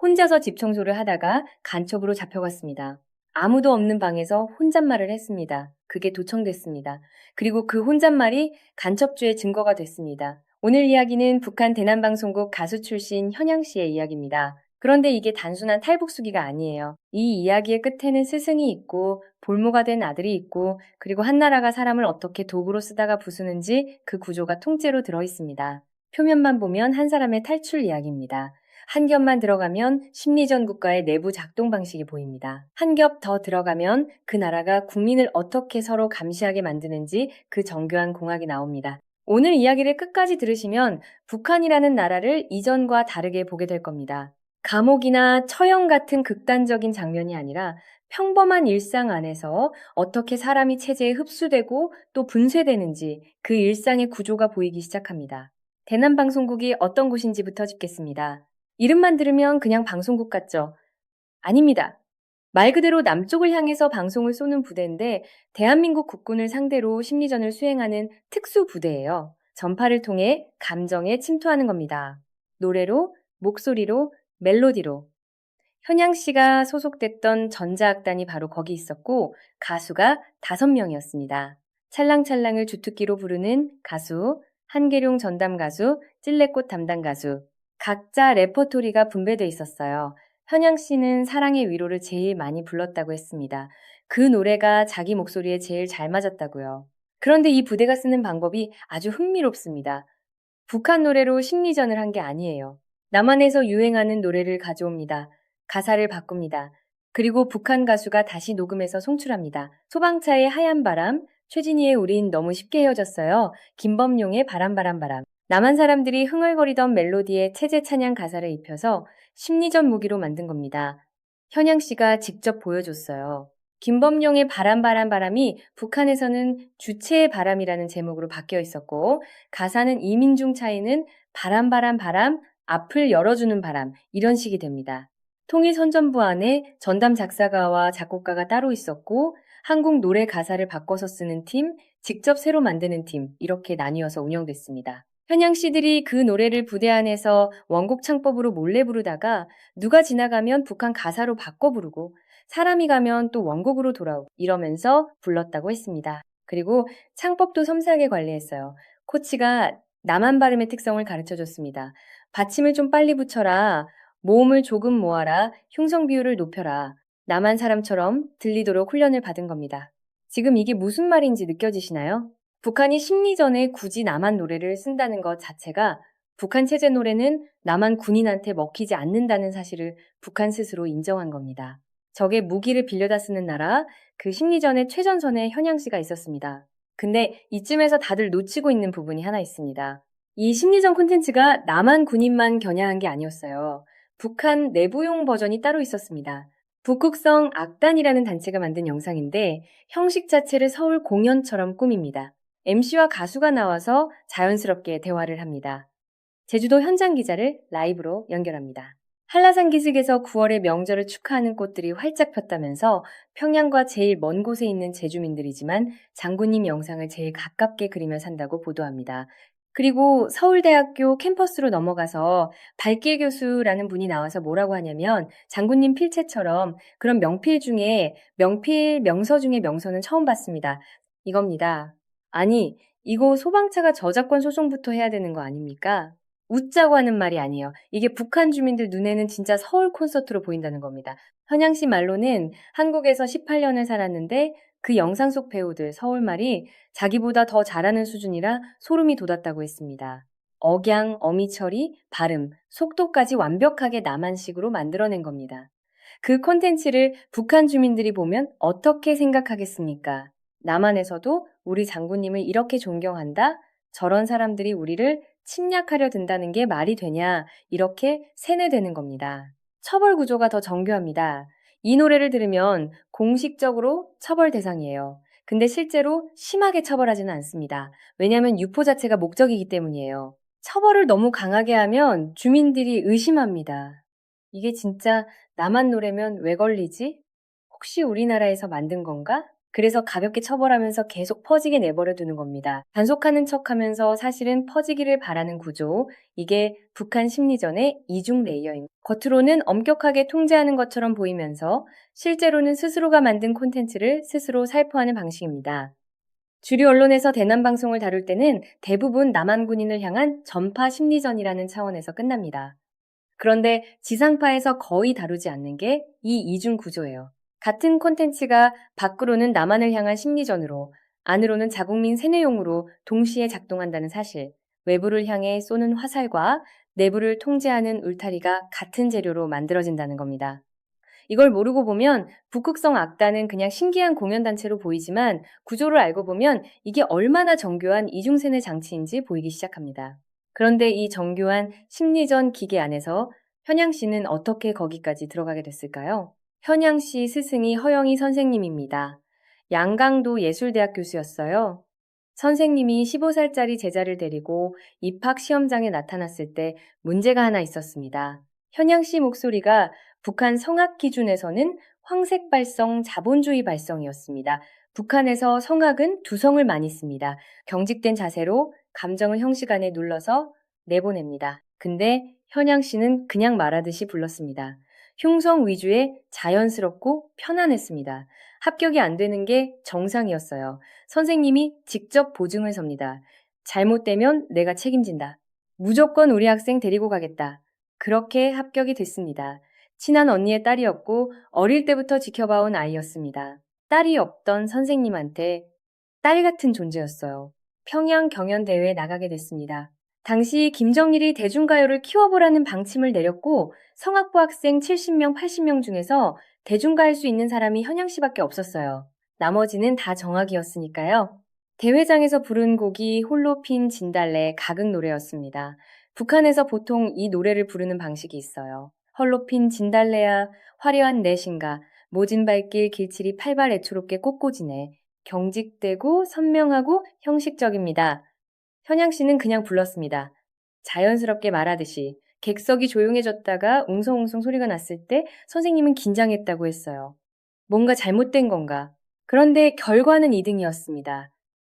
혼자서 집 청소를 하다가 간첩으로 잡혀갔습니다. 아무도 없는 방에서 혼잣말을 했습니다. 그게 도청됐습니다. 그리고 그 혼잣말이 간첩죄의 증거가 됐습니다. 오늘 이야기는 북한 대남방송국 가수 출신 현양 씨의 이야기입니다. 그런데 이게 단순한 탈북수기가 아니에요. 이 이야기의 끝에는 스승이 있고 볼모가 된 아들이 있고 그리고 한나라가 사람을 어떻게 도구로 쓰다가 부수는지 그 구조가 통째로 들어있습니다. 표면만 보면 한 사람의 탈출 이야기입니다. 한 겹만 들어가면 심리전 국가의 내부 작동 방식이 보입니다. 한 겹 더 들어가면 그 나라가 국민을 어떻게 서로 감시하게 만드는지 그 정교한 공학이 나옵니다. 오늘 이야기를 끝까지 들으시면 북한이라는 나라를 이전과 다르게 보게 될 겁니다. 감옥이나 처형 같은 극단적인 장면이 아니라 평범한 일상 안에서 어떻게 사람이 체제에 흡수되고 또 분쇄되는지 그 일상의 구조가 보이기 시작합니다. 대남방송국이 어떤 곳인지부터 짚겠습니다. 이름만 들으면 그냥 방송국 같죠? 아닙니다. 말 그대로 남쪽을 향해서 방송을 쏘는 부대인데 대한민국 국군을 상대로 심리전을 수행하는 특수 부대예요. 전파를 통해 감정에 침투하는 겁니다. 노래로, 목소리로, 멜로디로. 현양 씨가 소속됐던 전자악단이 바로 거기 있었고 가수가 5명이었습니다. 찰랑찰랑을 주특기로 부르는 가수, 한계룡 전담 가수, 찔레꽃 담당 가수. 각자 레퍼토리가 분배돼 있었어요. 현양 씨는 사랑의 위로를 제일 많이 불렀다고 했습니다. 그 노래가 자기 목소리에 제일 잘 맞았다고요. 그런데 이 부대가 쓰는 방법이 아주 흥미롭습니다. 북한 노래로 심리전을 한 게 아니에요. 남한에서 유행하는 노래를 가져옵니다. 가사를 바꿉니다. 그리고 북한 가수가 다시 녹음해서 송출합니다. 소방차의 하얀 바람, 최진희의 우린 너무 쉽게 헤어졌어요. 김범용의 바람바람바람. 남한 사람들이 흥얼거리던 멜로디에 체제 찬양 가사를 입혀서 심리전 무기로 만든 겁니다. 현양 씨가 직접 보여줬어요. 김범용의 바람바람바람이 북한에서는 주체의 바람이라는 제목으로 바뀌어 있었고 가사는 이민중 차이는 바람 앞을 열어주는 바람 이런 식이 됩니다. 통일선전부 안에 전담 작사가와 작곡가가 따로 있었고 한국 노래 가사를 바꿔서 쓰는 팀, 직접 새로 만드는 팀 이렇게 나뉘어서 운영됐습니다. 현양 씨들이 그 노래를 부대 안에서 원곡 창법으로 몰래 부르다가 누가 지나가면 북한 가사로 바꿔 부르고 사람이 가면 또 원곡으로 돌아오고 이러면서 불렀다고 했습니다. 그리고 창법도 섬세하게 관리했어요. 코치가 남한 발음의 특성을 가르쳐줬습니다. 받침을 좀 빨리 붙여라. 모음을 조금 모아라. 흉성 비율을 높여라. 남한 사람처럼 들리도록 훈련을 받은 겁니다. 지금 이게 무슨 말인지 느껴지시나요? 북한이 심리전에 굳이 남한 노래를 쓴다는 것 자체가 북한 체제 노래는 남한 군인한테 먹히지 않는다는 사실을 북한 스스로 인정한 겁니다. 적의 무기를 빌려다 쓰는 나라, 그 심리전의 최전선에 현양 씨가 있었습니다. 근데 이쯤에서 다들 놓치고 있는 부분이 하나 있습니다. 이 심리전 콘텐츠가 남한 군인만 겨냥한 게 아니었어요. 북한 내부용 버전이 따로 있었습니다. 북극성 악단이라는 단체가 만든 영상인데 형식 자체를 서울 공연처럼 꾸밉니다. MC와 가수가 나와서 자연스럽게 대화를 합니다. 제주도 현장 기자를 라이브로 연결합니다. 한라산 기슭에서 9월의 명절을 축하하는 꽃들이 활짝 폈다면서 평양과 제일 먼 곳에 있는 제주민들이지만 장군님 영상을 제일 가깝게 그리며 산다고 보도합니다. 그리고 서울대학교 캠퍼스로 넘어가서 발길 교수라는 분이 나와서 뭐라고 하냐면 장군님 필체처럼 그런 명필 중에 명서 중에 명서는 처음 봤습니다. 이겁니다. 아니, 이거 소방차가 저작권 소송부터 해야 되는 거 아닙니까? 웃자고 하는 말이 아니에요. 이게 북한 주민들 눈에는 진짜 서울 콘서트로 보인다는 겁니다. 현양 씨 말로는 한국에서 18년을 살았는데 그 영상 속 배우들 서울말이 자기보다 더 잘하는 수준이라 소름이 돋았다고 했습니다. 억양, 어미 처리, 발음, 속도까지 완벽하게 남한식으로 만들어낸 겁니다. 그 콘텐츠를 북한 주민들이 보면 어떻게 생각하겠습니까? 남한에서도 우리 장군님을 이렇게 존경한다? 저런 사람들이 우리를 침략하려 든다는 게 말이 되냐? 이렇게 세뇌되는 겁니다. 처벌 구조가 더 정교합니다. 이 노래를 들으면 공식적으로 처벌 대상이에요. 근데 실제로 심하게 처벌하지는 않습니다. 왜냐하면 유포 자체가 목적이기 때문이에요. 처벌을 너무 강하게 하면 주민들이 의심합니다. 이게 진짜 남한 노래면 왜 걸리지? 혹시 우리나라에서 만든 건가? 그래서 가볍게 처벌하면서 계속 퍼지게 내버려 두는 겁니다. 단속하는 척하면서 사실은 퍼지기를 바라는 구조. 이게 북한 심리전의 이중 레이어입니다. 겉으로는 엄격하게 통제하는 것처럼 보이면서 실제로는 스스로가 만든 콘텐츠를 스스로 살포하는 방식입니다. 주류 언론에서 대남 방송을 다룰 때는 대부분 남한 군인을 향한 전파 심리전이라는 차원에서 끝납니다. 그런데 지상파에서 거의 다루지 않는 게 이 이중 구조예요. 같은 콘텐츠가 밖으로는 남한을 향한 심리전으로, 안으로는 자국민 세뇌용으로 동시에 작동한다는 사실, 외부를 향해 쏘는 화살과 내부를 통제하는 울타리가 같은 재료로 만들어진다는 겁니다. 이걸 모르고 보면 북극성 악단은 그냥 신기한 공연단체로 보이지만 구조를 알고 보면 이게 얼마나 정교한 이중세뇌 장치인지 보이기 시작합니다. 그런데 이 정교한 심리전 기계 안에서 현양 씨는 어떻게 거기까지 들어가게 됐을까요? 현양 씨 스승이 허영희 선생님입니다. 양강도 예술대학 교수였어요. 선생님이 15살짜리 제자를 데리고 입학 시험장에 나타났을 때 문제가 하나 있었습니다. 현양 씨 목소리가 북한 성악 기준에서는 황색 발성, 자본주의 발성이었습니다. 북한에서 성악은 두성을 많이 씁니다. 경직된 자세로 감정을 형식 안에 눌러서 내보냅니다. 근데 현양 씨는 그냥 말하듯이 불렀습니다. 흉성 위주의 자연스럽고 편안했습니다. 합격이 안 되는 게 정상이었어요. 선생님이 직접 보증을 섭니다. 잘못되면 내가 책임진다. 무조건 우리 학생 데리고 가겠다. 그렇게 합격이 됐습니다. 친한 언니의 딸이었고 어릴 때부터 지켜봐온 아이였습니다. 딸이 없던 선생님한테 딸 같은 존재였어요. 평양 경연대회에 나가게 됐습니다. 당시 김정일이 대중가요를 키워보라는 방침을 내렸고 성악부 학생 70명, 80명 중에서 대중가 할 수 있는 사람이 현양 씨밖에 없었어요. 나머지는 다 정학이었으니까요. 대회장에서 부른 곡이 홀로 핀 진달래 가극 노래였습니다. 북한에서 보통 이 노래를 부르는 방식이 있어요. 홀로 핀 진달래야 화려한 내신가 모진 발길 길칠이 팔발 애초롭게 꽃꽂이네. 경직되고 선명하고 형식적입니다. 현양 씨는 그냥 불렀습니다. 자연스럽게 말하듯이 객석이 조용해졌다가 웅성웅성 소리가 났을 때 선생님은 긴장했다고 했어요. 뭔가 잘못된 건가? 그런데 결과는 2등이었습니다.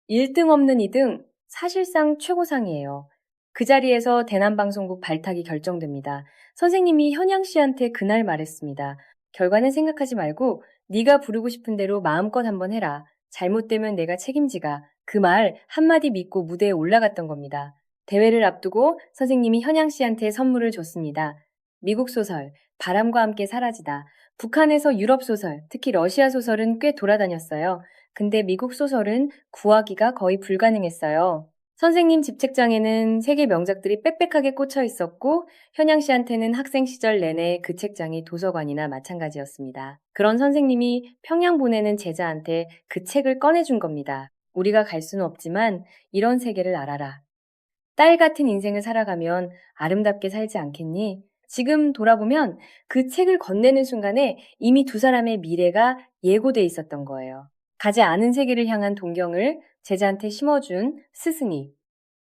1등 없는 2등, 사실상 최고상이에요. 그 자리에서 대남방송국 발탁이 결정됩니다. 선생님이 현양 씨한테 그날 말했습니다. 결과는 생각하지 말고 네가 부르고 싶은 대로 마음껏 한번 해라. 잘못되면 내가 책임지가. 그 말 한마디 믿고 무대에 올라갔던 겁니다. 대회를 앞두고 선생님이 현양 씨한테 선물을 줬습니다. 미국 소설, 바람과 함께 사라지다. 북한에서 유럽 소설, 특히 러시아 소설은 꽤 돌아다녔어요. 근데 미국 소설은 구하기가 거의 불가능했어요. 선생님 집책장에는 세계 명작들이 빽빽하게 꽂혀 있었고 현양 씨한테는 학생 시절 내내 그 책장이 도서관이나 마찬가지였습니다. 그런 선생님이 평양 보내는 제자한테 그 책을 꺼내준 겁니다. 우리가 갈 수는 없지만 이런 세계를 알아라. 딸 같은 인생을 살아가면 아름답게 살지 않겠니? 지금 돌아보면 그 책을 건네는 순간에 이미 두 사람의 미래가 예고돼 있었던 거예요. 가지 않은 세계를 향한 동경을 제자한테 심어준 스승이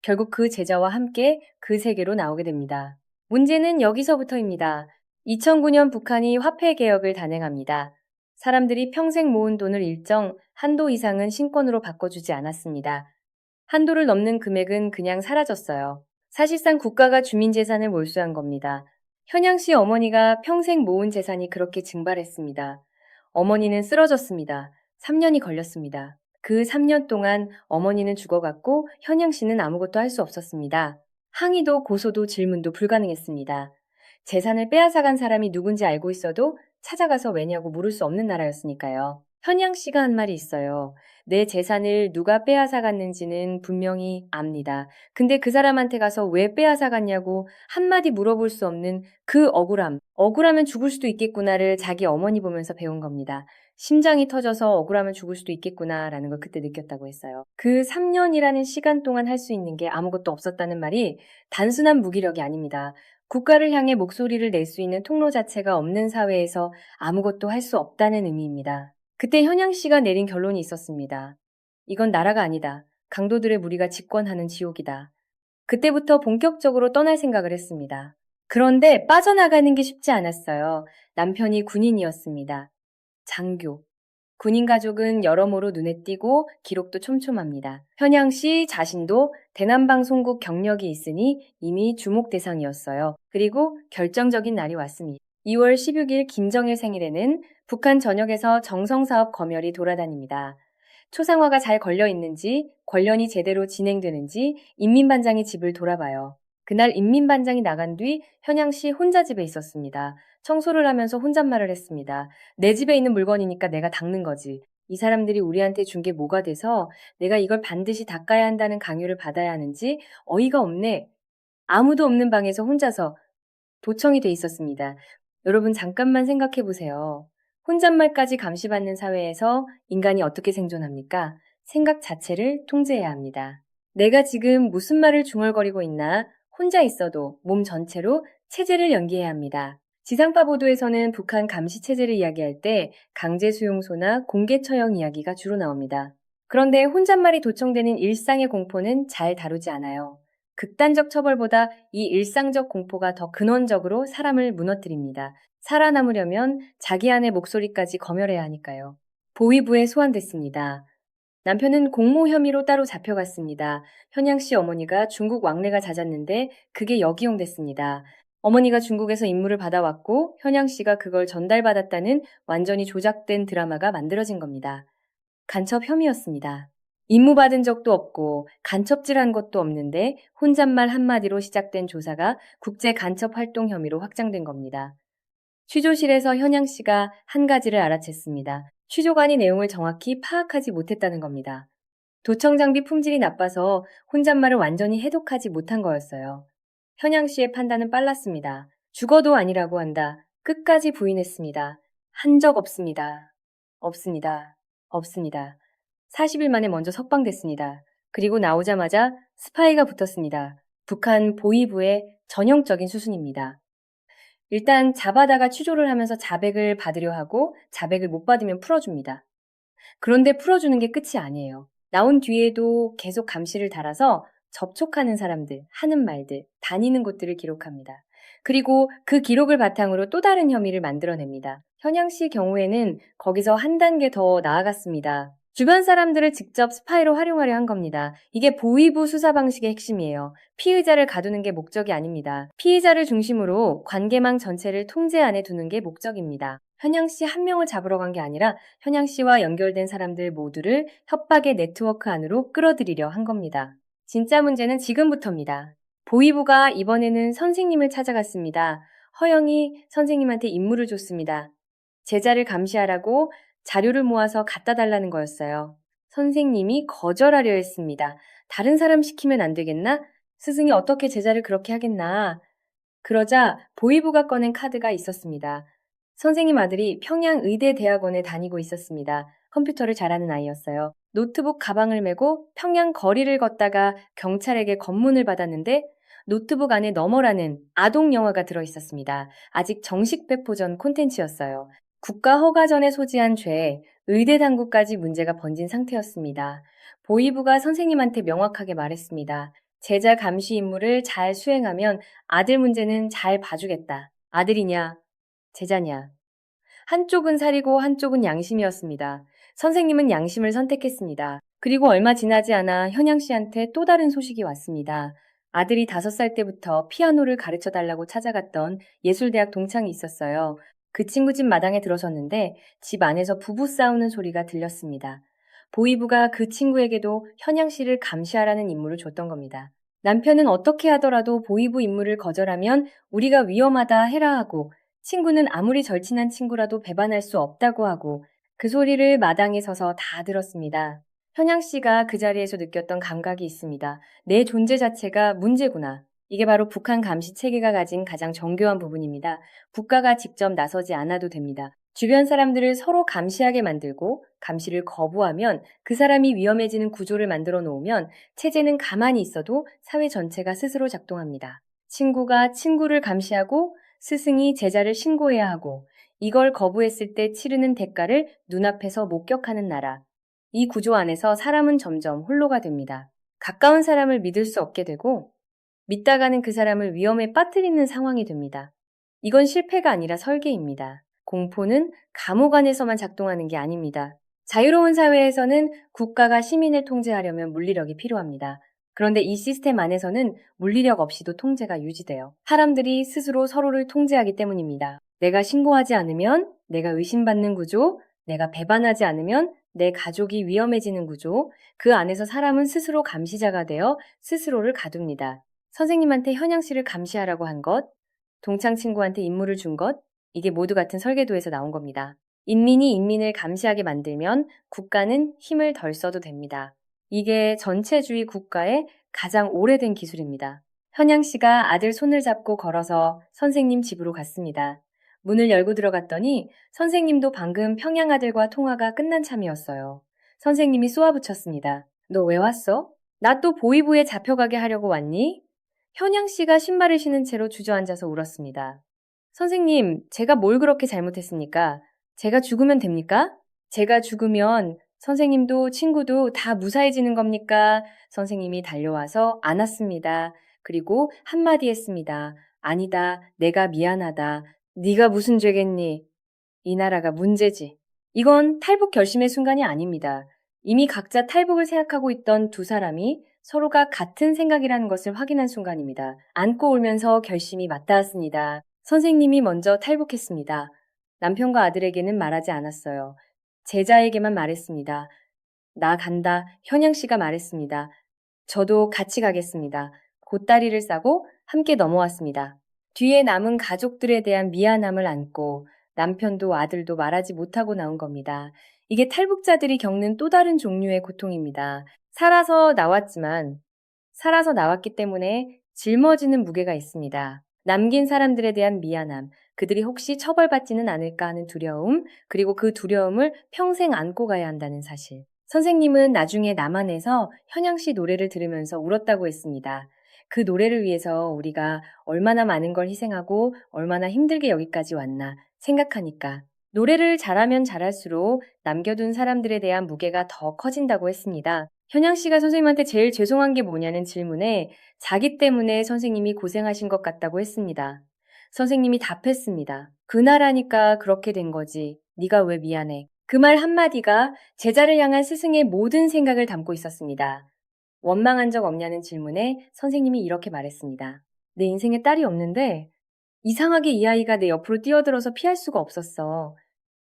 결국 그 제자와 함께 그 세계로 나오게 됩니다. 문제는 여기서부터입니다. 2009년 북한이 화폐 개혁을 단행합니다. 사람들이 평생 모은 돈을 일정 한도 이상은 신권으로 바꿔주지 않았습니다. 한도를 넘는 금액은 그냥 사라졌어요. 사실상 국가가 주민 재산을 몰수한 겁니다. 현양 씨 어머니가 평생 모은 재산이 그렇게 증발했습니다. 어머니는 쓰러졌습니다. 3년이 걸렸습니다. 그 3년 동안 어머니는 죽어갔고 현양 씨는 아무것도 할 수 없었습니다. 항의도 고소도 질문도 불가능했습니다. 재산을 빼앗아간 사람이 누군지 알고 있어도 찾아가서 왜냐고 물을 수 없는 나라였으니까요. 현양 씨가 한 말이 있어요. 내 재산을 누가 빼앗아갔는지는 분명히 압니다. 근데 그 사람한테 가서 왜 빼앗아갔냐고 한마디 물어볼 수 없는 그 억울함. 억울하면 죽을 수도 있겠구나를 자기 어머니 보면서 배운 겁니다. 심장이 터져서 억울하면 죽을 수도 있겠구나라는 걸 그때 느꼈다고 했어요. 그 3년이라는 시간 동안 할 수 있는 게 아무것도 없었다는 말이 단순한 무기력이 아닙니다. 국가를 향해 목소리를 낼 수 있는 통로 자체가 없는 사회에서 아무것도 할 수 없다는 의미입니다. 그때 현양 씨가 내린 결론이 있었습니다. 이건 나라가 아니다. 강도들의 무리가 집권하는 지옥이다. 그때부터 본격적으로 떠날 생각을 했습니다. 그런데 빠져나가는 게 쉽지 않았어요. 남편이 군인이었습니다. 장교. 군인 가족은 여러모로 눈에 띄고 기록도 촘촘합니다. 현양 씨 자신도 대남방송국 경력이 있으니 이미 주목 대상이었어요. 그리고 결정적인 날이 왔습니다. 2월 16일 김정일 생일에는 북한 전역에서 정성사업 검열이 돌아다닙니다. 초상화가 잘 걸려 있는지, 관련이 제대로 진행되는지 인민반장이 집을 돌아봐요. 그날 인민반장이 나간 뒤 현양 씨 혼자 집에 있었습니다. 청소를 하면서 혼잣말을 했습니다. 내 집에 있는 물건이니까 내가 닦는 거지. 이 사람들이 우리한테 준 게 뭐가 돼서 내가 이걸 반드시 닦아야 한다는 강요를 받아야 하는지 어이가 없네. 아무도 없는 방에서 혼자서 도청이 돼 있었습니다. 여러분 잠깐만 생각해 보세요. 혼잣말까지 감시받는 사회에서 인간이 어떻게 생존합니까? 생각 자체를 통제해야 합니다. 내가 지금 무슨 말을 중얼거리고 있나? 혼자 있어도 몸 전체로 체제를 연기해야 합니다. 지상파 보도에서는 북한 감시 체제를 이야기할 때 강제 수용소나 공개 처형 이야기가 주로 나옵니다. 그런데 혼잣말이 도청되는 일상의 공포는 잘 다루지 않아요. 극단적 처벌보다 이 일상적 공포가 더 근원적으로 사람을 무너뜨립니다. 살아남으려면 자기 안의 목소리까지 검열해야 하니까요. 보위부에 소환됐습니다. 남편은 공모 혐의로 따로 잡혀갔습니다. 현양 씨 어머니가 중국 왕래가 잦았는데 그게 역이용됐습니다. 어머니가 중국에서 임무를 받아왔고 현양 씨가 그걸 전달받았다는 완전히 조작된 드라마가 만들어진 겁니다. 간첩 혐의였습니다. 임무 받은 적도 없고 간첩질한 것도 없는데 혼잣말 한마디로 시작된 조사가 국제 간첩 활동 혐의로 확장된 겁니다. 취조실에서 현양 씨가 한 가지를 알아챘습니다. 취조관이 내용을 정확히 파악하지 못했다는 겁니다. 도청 장비 품질이 나빠서 혼잣말을 완전히 해독하지 못한 거였어요. 현양 씨의 판단은 빨랐습니다. 죽어도 아니라고 한다. 끝까지 부인했습니다. 한 적 없습니다. 없습니다. 없습니다. 40일 만에 먼저 석방됐습니다. 그리고 나오자마자 스파이가 붙었습니다. 북한 보위부의 전형적인 수순입니다. 일단 잡아다가 취조를 하면서 자백을 받으려 하고 자백을 못 받으면 풀어줍니다. 그런데 풀어주는 게 끝이 아니에요. 나온 뒤에도 계속 감시를 달아서 접촉하는 사람들, 하는 말들, 다니는 곳들을 기록합니다. 그리고 그 기록을 바탕으로 또 다른 혐의를 만들어냅니다. 현양 씨 경우에는 거기서 한 단계 더 나아갔습니다. 주변 사람들을 직접 스파이로 활용하려 한 겁니다. 이게 보위부 수사 방식의 핵심이에요. 피의자를 가두는 게 목적이 아닙니다. 피의자를 중심으로 관계망 전체를 통제 안에 두는 게 목적입니다. 현양 씨 한 명을 잡으러 간 게 아니라 현양 씨와 연결된 사람들 모두를 협박의 네트워크 안으로 끌어들이려 한 겁니다. 진짜 문제는 지금부터입니다. 보위부가 이번에는 선생님을 찾아갔습니다. 허영이 선생님한테 임무를 줬습니다. 제자를 감시하라고 자료를 모아서 갖다 달라는 거였어요. 선생님이 거절하려 했습니다. 다른 사람 시키면 안 되겠나? 스승이 어떻게 제자를 그렇게 하겠나? 그러자 보위부가 꺼낸 카드가 있었습니다. 선생님 아들이 평양 의대대학원에 다니고 있었습니다. 컴퓨터를 잘하는 아이였어요. 노트북 가방을 메고 평양 거리를 걷다가 경찰에게 검문을 받았는데 노트북 안에 너머라는 아동 영화가 들어있었습니다. 아직 정식 배포 전 콘텐츠였어요. 국가 허가 전에 소지한 죄, 의대 당국까지 문제가 번진 상태였습니다. 보위부가 선생님한테 명확하게 말했습니다. 제자 감시 임무를 잘 수행하면 아들 문제는 잘 봐주겠다. 아들이냐, 제자냐. 한쪽은 살이고 한쪽은 양심이었습니다. 선생님은 양심을 선택했습니다. 그리고 얼마 지나지 않아 현양 씨한테 또 다른 소식이 왔습니다. 아들이 5살 때부터 피아노를 가르쳐 달라고 찾아갔던 예술대학 동창이 있었어요. 그 친구 집 마당에 들어섰는데 집 안에서 부부 싸우는 소리가 들렸습니다. 보위부가 그 친구에게도 현양 씨를 감시하라는 임무를 줬던 겁니다. 남편은 어떻게 하더라도 보위부 임무를 거절하면 우리가 위험하다 해라 하고 친구는 아무리 절친한 친구라도 배반할 수 없다고 하고 그 소리를 마당에 서서 다 들었습니다. 현양 씨가 그 자리에서 느꼈던 감각이 있습니다. 내 존재 자체가 문제구나. 이게 바로 북한 감시 체계가 가진 가장 정교한 부분입니다. 국가가 직접 나서지 않아도 됩니다. 주변 사람들을 서로 감시하게 만들고 감시를 거부하면 그 사람이 위험해지는 구조를 만들어 놓으면 체제는 가만히 있어도 사회 전체가 스스로 작동합니다. 친구가 친구를 감시하고 스승이 제자를 신고해야 하고 이걸 거부했을 때 치르는 대가를 눈앞에서 목격하는 나라. 이 구조 안에서 사람은 점점 홀로가 됩니다. 가까운 사람을 믿을 수 없게 되고 믿다가는 그 사람을 위험에 빠뜨리는 상황이 됩니다. 이건 실패가 아니라 설계입니다. 공포는 감옥 안에서만 작동하는 게 아닙니다. 자유로운 사회에서는 국가가 시민을 통제하려면 물리력이 필요합니다. 그런데 이 시스템 안에서는 물리력 없이도 통제가 유지돼요. 사람들이 스스로 서로를 통제하기 때문입니다. 내가 신고하지 않으면 내가 의심받는 구조, 내가 배반하지 않으면 내 가족이 위험해지는 구조, 그 안에서 사람은 스스로 감시자가 되어 스스로를 가둡니다. 선생님한테 현양 씨를 감시하라고 한 것, 동창 친구한테 임무를 준 것, 이게 모두 같은 설계도에서 나온 겁니다. 인민이 인민을 감시하게 만들면 국가는 힘을 덜 써도 됩니다. 이게 전체주의 국가의 가장 오래된 기술입니다. 현양 씨가 아들 손을 잡고 걸어서 선생님 집으로 갔습니다. 문을 열고 들어갔더니 선생님도 방금 평양 아들과 통화가 끝난 참이었어요. 선생님이 쏘아붙였습니다. 너 왜 왔어? 나 또 보이부에 잡혀가게 하려고 왔니? 현양 씨가 신발을 신은 채로 주저앉아서 울었습니다. 선생님, 제가 뭘 그렇게 잘못했습니까? 제가 죽으면 됩니까? 제가 죽으면 선생님도 친구도 다 무사해지는 겁니까? 선생님이 달려와서 안았습니다. 그리고 한마디 했습니다. 아니다, 내가 미안하다. 네가 무슨 죄겠니? 이 나라가 문제지. 이건 탈북 결심의 순간이 아닙니다. 이미 각자 탈북을 생각하고 있던 두 사람이 서로가 같은 생각이라는 것을 확인한 순간입니다. 안고 울면서 결심이 맞닿았습니다. 선생님이 먼저 탈북했습니다. 남편과 아들에게는 말하지 않았어요. 제자에게만 말했습니다. 나 간다. 현양 씨가 말했습니다. 저도 같이 가겠습니다. 보따리를 싸고 함께 넘어왔습니다. 뒤에 남은 가족들에 대한 미안함을 안고 남편도 아들도 말하지 못하고 나온 겁니다. 이게 탈북자들이 겪는 또 다른 종류의 고통입니다. 살아서 나왔기 때문에 짊어지는 무게가 있습니다. 남긴 사람들에 대한 미안함, 그들이 혹시 처벌받지는 않을까 하는 두려움, 그리고 그 두려움을 평생 안고 가야 한다는 사실. 선생님은 나중에 남한에서 현양 씨 노래를 들으면서 울었다고 했습니다. 그 노래를 위해서 우리가 얼마나 많은 걸 희생하고 얼마나 힘들게 여기까지 왔나 생각하니까 노래를 잘하면 잘할수록 남겨둔 사람들에 대한 무게가 더 커진다고 했습니다. 현양 씨가 선생님한테 제일 죄송한 게 뭐냐는 질문에 자기 때문에 선생님이 고생하신 것 같다고 했습니다. 선생님이 답했습니다. 그나라니까 그렇게 된 거지. 네가 왜 미안해. 그 말 한마디가 제자를 향한 스승의 모든 생각을 담고 있었습니다. 원망한 적 없냐는 질문에 선생님이 이렇게 말했습니다. 내 인생에 딸이 없는데 이상하게 이 아이가 내 옆으로 뛰어들어서 피할 수가 없었어.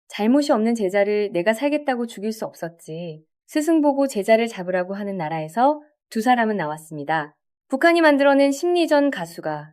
잘못이 없는 제자를 내가 살겠다고 죽일 수 없었지. 스승 보고 제자를 잡으라고 하는 나라에서 두 사람은 나왔습니다. 북한이 만들어낸 심리전 가수가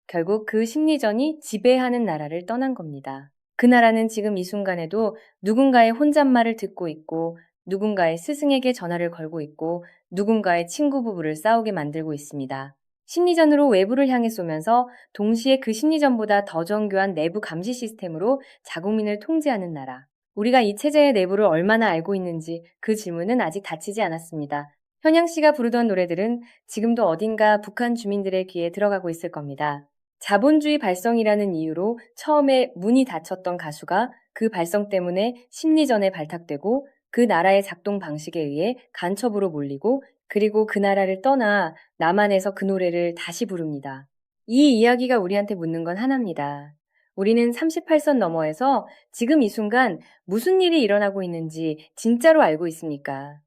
결국 그 심리전이 지배하는 나라를 떠난 겁니다. 그 나라는 지금 이 순간에도 누군가의 혼잣말을 듣고 있고 누군가의 스승에게 전화를 걸고 있고 누군가의 친구 부부를 싸우게 만들고 있습니다. 심리전으로 외부를 향해 쏘면서 동시에 그 심리전보다 더 정교한 내부 감시 시스템으로 자국민을 통제하는 나라. 우리가 이 체제의 내부를 얼마나 알고 있는지 그 질문은 아직 닫히지 않았습니다. 현양 씨가 부르던 노래들은 지금도 어딘가 북한 주민들의 귀에 들어가고 있을 겁니다. 자본주의 발성이라는 이유로 처음에 문이 닫혔던 가수가 그 발성 때문에 심리전에 발탁되고 그 나라의 작동 방식에 의해 간첩으로 몰리고 그리고 그 나라를 떠나 남한에서 그 노래를 다시 부릅니다. 이 이야기가 우리한테 묻는 건 하나입니다. 우리는 38선 너머에서 지금 이 순간 무슨 일이 일어나고 있는지 진짜로 알고 있습니까?